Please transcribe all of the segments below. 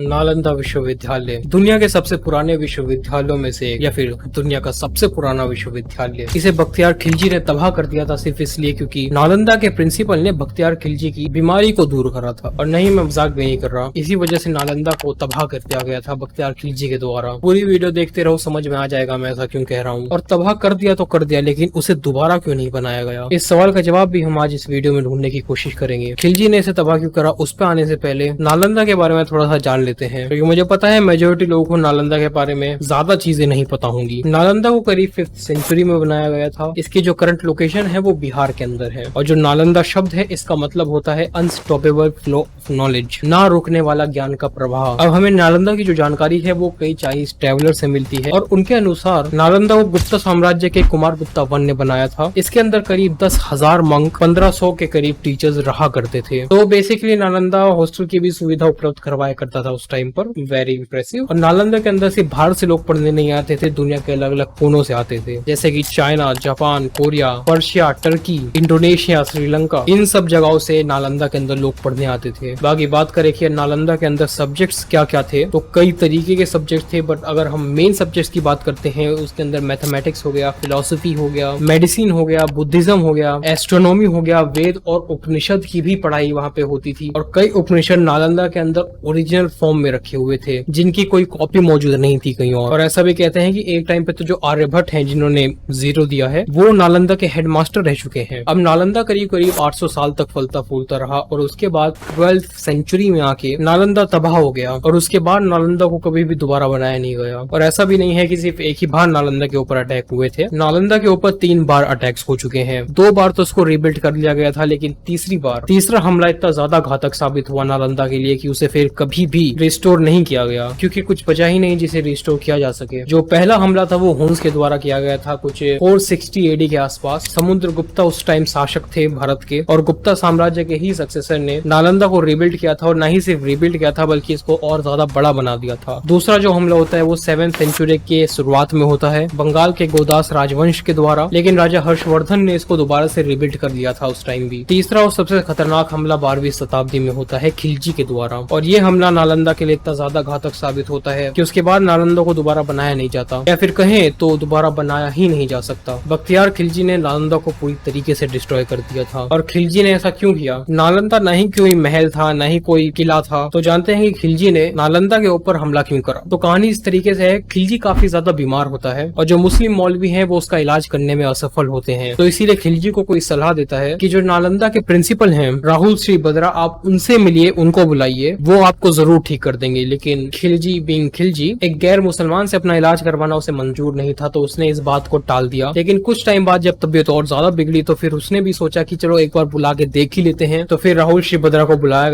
नालंदा विश्वविद्यालय दुनिया के सबसे पुराने विश्वविद्यालयों में से एक या फिर दुनिया का सबसे पुराना विश्वविद्यालय। इसे बख्तियार खिलजी ने तबाह कर दिया था सिर्फ इसलिए क्योंकि नालंदा के प्रिंसिपल ने बख्तियार खिलजी की बीमारी को दूर करा था। और नहीं, मैं मजाक भी नहीं कर रहा, इसी वजह से नालंदा को तबाह कर दिया गया था बख्तियार खिलजी के द्वारा। पूरी वीडियो देखते रहो, समझ में आ जाएगा मैं ऐसा क्यों कह रहा हूँ। और तबाह कर दिया तो कर दिया, लेकिन उसे दोबारा क्यों नहीं बनाया गया, इस सवाल का जवाब भी हम आज इस वीडियो में ढूंढने की कोशिश करेंगे। खिलजी ने इसे तबाह क्यों करा, उस पर आने से पहले नालंदा के बारे में थोड़ा सा जान लेते हैं, क्योंकि मुझे पता है मेजोरिटी लोगों को नालंदा के बारे में ज्यादा चीजें नहीं पता होंगी। नालंदा को करीब 5th सेंचुरी में बनाया गया था। इसकी जो करंट लोकेशन है वो बिहार के अंदर है। और जो नालंदा शब्द है इसका मतलब होता है अनस्टॉपेबल फ्लो ऑफ नॉलेज, ना रुकने वाला ज्ञान का प्रवाह। अब हमें नालंदा की जो जानकारी है वो कई चाइनीज ट्रेवलर से मिलती है और उनके अनुसार नालंदा को गुप्ता साम्राज्य के कुमार गुप्ता वन ने बनाया था। इसके अंदर करीब 10,000 मंक 1500 के करीब टीचर्स रहा करते थे। तो बेसिकली नालंदा हॉस्टल की भी सुविधा उपलब्ध करवाया करता था उस टाइम पर। Very impressive. और नालंदा के अंदर से बाहर से लोग पढ़ने नहीं आते थे, दुनिया के अलग अलग कोनों से आते थे, जैसे कि China, Japan, Korea, Persia, Turkey, Indonesia, Sri Lanka, इन सब जगहों से नालंदा के अंदर लोग पढ़ने आते थे। बाकी बात करें कि नालंदा के अंदर सब्जेक्ट्स क्या क्या थे, तो कई तरीके के सब्जेक्ट थे, बट अगर हम मेन सब्जेक्ट्स की बात करते हैं उसके अंदर मैथमेटिक्स हो गया, फिलोसफी हो गया, मेडिसिन हो गया, बुद्धिज्म हो गया, एस्ट्रोनॉमी हो गया, वेद और उपनिषद की भी पढ़ाई वहाँ पे होती थी। और कई उपनिषद नालंदा के अंदर ओरिजिनल फॉर्म में रखे हुए थे, जिनकी कोई कॉपी मौजूद नहीं थी कहीं और ऐसा भी कहते हैं कि एक टाइम पे तो जो आर्यभट्ट हैं जिन्होंने 0 दिया है वो नालंदा के हेडमास्टर रह चुके हैं। अब नालंदा करीब करीब 800 साल तक फलता फूलता रहा और उसके बाद 12th सेंचुरी में आके नालंदा तबाह हो गया और उसके बाद नालंदा को कभी भी दोबारा बनाया नहीं गया। और ऐसा भी नहीं है कि सिर्फ एक ही बार नालंदा के ऊपर अटैक हुए थे, नालंदा के ऊपर 3 बार अटैक्स हो चुके हैं। 2 बार तो उसको रिबिल्ड कर लिया गया था, लेकिन तीसरा हमला इतना ज्यादा घातक साबित हुआ नालंदा के लिए कि उसे फिर कभी भी रिस्टोर नहीं किया गया, क्योंकि कुछ बचा ही नहीं जिसे रिस्टोर किया जा सके। जो पहला हमला था वो हुन्स के द्वारा किया गया था कुछ 460 AD के आसपास। समुद्रगुप्ता उस टाइम शासक थे भारत के और गुप्ता साम्राज्य के ही सक्सेसर ने नालंदा को रिबिल्ड किया था, और न ही सिर्फ रिबिल्ड किया था बल्कि इसको और ज्यादा बड़ा बना दिया था। दूसरा जो हमला होता है वो 7th सेंचुरी के शुरुआत में होता है बंगाल के गोदास राजवंश के द्वारा, लेकिन राजा हर्षवर्धन ने इसको दोबारा से रिबिल्ड कर दिया था उस टाइम भी। तीसरा और सबसे खतरनाक हमला 12वीं शताब्दी में होता है खिलजी के द्वारा, और ये हमला नालंदा के लिए इतना ज्यादा घातक साबित होता है कि उसके बाद नालंदा को दोबारा बनाया नहीं जाता, या फिर कहें तो दोबारा बनाया ही नहीं जा सकता। बख्तियार खिलजी ने नालंदा को पूरी तरीके से डिस्ट्रॉय कर दिया था। और खिलजी ने ऐसा क्यों किया? नालंदा न ही कोई महल था, न ही कोई किला था, तो जानते हैं कि खिलजी ने नालंदा के ऊपर हमला क्यों करा। तो कहानी इस तरीके से है, खिलजी काफी ज्यादा बीमार होता है और जो मुस्लिम मौलवी हैं वो उसका इलाज करने में असफल होते हैं। तो इसीलिए खिलजी को कोई सलाह देता है कि जो नालंदा के प्रिंसिपल हैं राहुल श्री बद्रा, आप उनसे मिलिए, उनको बुलाइए, वो आपको जरूर ठीक कर देंगे। लेकिन खिलजी बीइंग खिलजी एक गैर मुसलमान से अपना इलाज करवाना उसे मंजूर नहीं था, तो उसने इस बात को टाल दिया। लेकिन कुछ टाइम बाद जब तबीयत और ज्यादा बिगड़ी तो फिर उसने भी सोचा कि चलो एक बार बुला के देख ही लेते हैं। तो फिर राहुल श्री बद्रा को बुलाया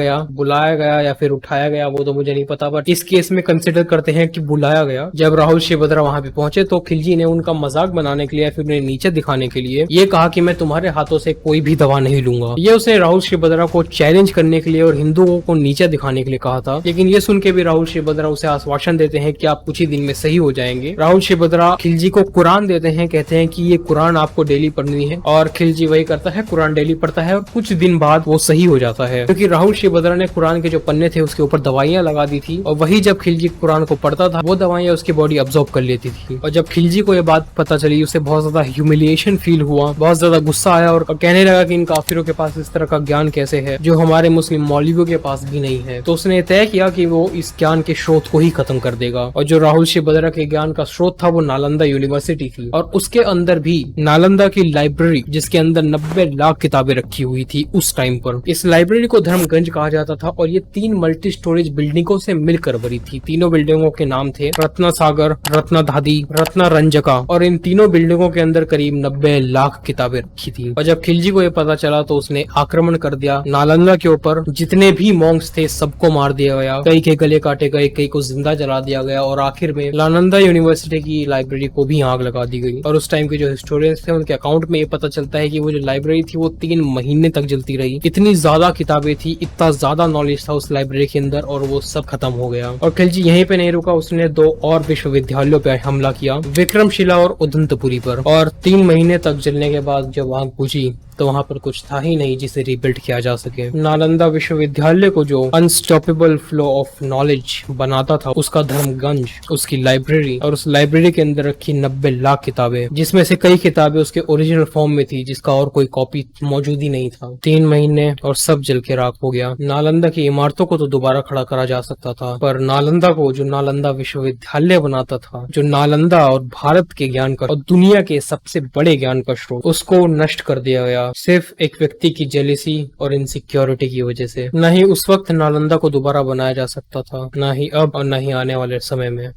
गया या फिर उठाया गया वो तो मुझे नहीं पता, बट इस केस में कंसिडर करते हैं कि बुलाया गया। जब राहुल श्री बद्रा वहाँ पे पहुंचे तो खिलजी ने उनका मजाक बनाने के लिए, फिर उन्हें नीचे दिखाने के लिए ये कहा कि मैं तुम्हारे हाथों से कोई भी दवा नहीं लूंगा। ये उसने राहुल श्री बद्रा को चैलेंज करने के लिए और हिंदुओं को नीचे दिखाने के लिए कहा था। लेकिन ये सुन के भी राहुल श्री बद्रा उसे आश्वासन देते हैं कि आप कुछ ही दिन में सही हो जाएंगे। राहुल श्री बद्रा खिलजी को कुरान देते हैं, कहते हैं कि ये कुरान आपको डेली पढ़नी है, और खिलजी वही करता है, कुरान डेली पढ़ता है और कुछ दिन बाद वो सही हो जाता है। क्योंकि राहुल श्री बद्रा ने कुरान के जो पन्ने थे उसके ऊपर दवाइयां लगा दी थी, और वही जब खिलजी कुरान को पढ़ता था वो दवाइयां उसकी बॉडी अब्सॉर्ब कर लेती थी। और जब खिलजी को ये बात पता चली उसे बहुत ज्यादा ह्यूमिलिएशन फील हुआ, बहुत ज्यादा गुस्सा आया और कहने लगा कि इन काफिरों के पास इस तरह का ज्ञान कैसे है जो हमारे मुस्लिम मौलवियों के पास भी नहीं है। तो उसने तय किया कि वो इस ज्ञान के स्रोत को ही खत्म कर देगा। और जो राहुल श्री बद्रा के ज्ञान का स्रोत था वो नालंदा यूनिवर्सिटी थी, और उसके अंदर भी नालंदा की लाइब्रेरी जिसके अंदर 90 लाख किताबें रखी हुई थी उस टाइम पर। इस लाइब्रेरी को धर्मगंज कहा जाता था और ये 3 मल्टी स्टोरेज बिल्डिंगों से मिलकर बनी थी। तीनों बिल्डिंगों के नाम थे रत्ना सागर, रत्ना धादी, रत्ना रंजका, और इन तीनों बिल्डिंगों के अंदर करीब 90 लाख किताबें रखी थी। और जब खिलजी को ये पता चला तो उसने आक्रमण कर दिया नालंदा के ऊपर। जितने भी मॉन्क्स थे सबको मार दिया गया, कई के गले काटे गए, कई को जिंदा जला दिया गया, और आखिर में नालंदा यूनिवर्सिटी की लाइब्रेरी को भी आग लगा दी गई। और उस टाइम के जो हिस्टोरियंस थे उनके अकाउंट में ये पता चलता है कि वो जो लाइब्रेरी थी वो 3 महीने तक जलती रही। इतनी ज्यादा किताबें थी, इतना ज्यादा नॉलेज था उस लाइब्रेरी के अंदर, और वो सब खत्म हो गया। और खिलजी यहीं पे नहीं रुका, उसने 2 और विश्वविद्यालयों पर हमला किया, विक्रमशिला और उदंतपुरी पर। और 3 महीने तक जलने के बाद जब आग बुझी तो वहाँ पर कुछ था ही नहीं जिसे रिबिल्ड किया जा सके। नालंदा विश्वविद्यालय को जो अनस्टॉपेबल फ्लो ऑफ नॉलेज बनाता था, उसका धर्मगंज, उसकी लाइब्रेरी और उस लाइब्रेरी के अंदर रखी 90 लाख किताबें, जिसमें से कई किताबें उसके ओरिजिनल फॉर्म में थी, जिसका और कोई कॉपी मौजूद ही नहीं था। 3 महीने और सब जल के राख हो गया। नालंदा की इमारतों को तो दोबारा खड़ा करा जा सकता था, पर नालंदा को, जो नालंदा विश्वविद्यालय बनाता था, जो नालंदा और भारत के ज्ञान का और दुनिया के सबसे बड़े ज्ञान का स्रोत, उसको नष्ट कर दिया गया सिर्फ एक व्यक्ति की जेलिसी और इनसिक्योरिटी की वजह से। न ही उस वक्त नालंदा को दोबारा बनाया जा सकता था, न ही अब और न ही आने वाले समय में।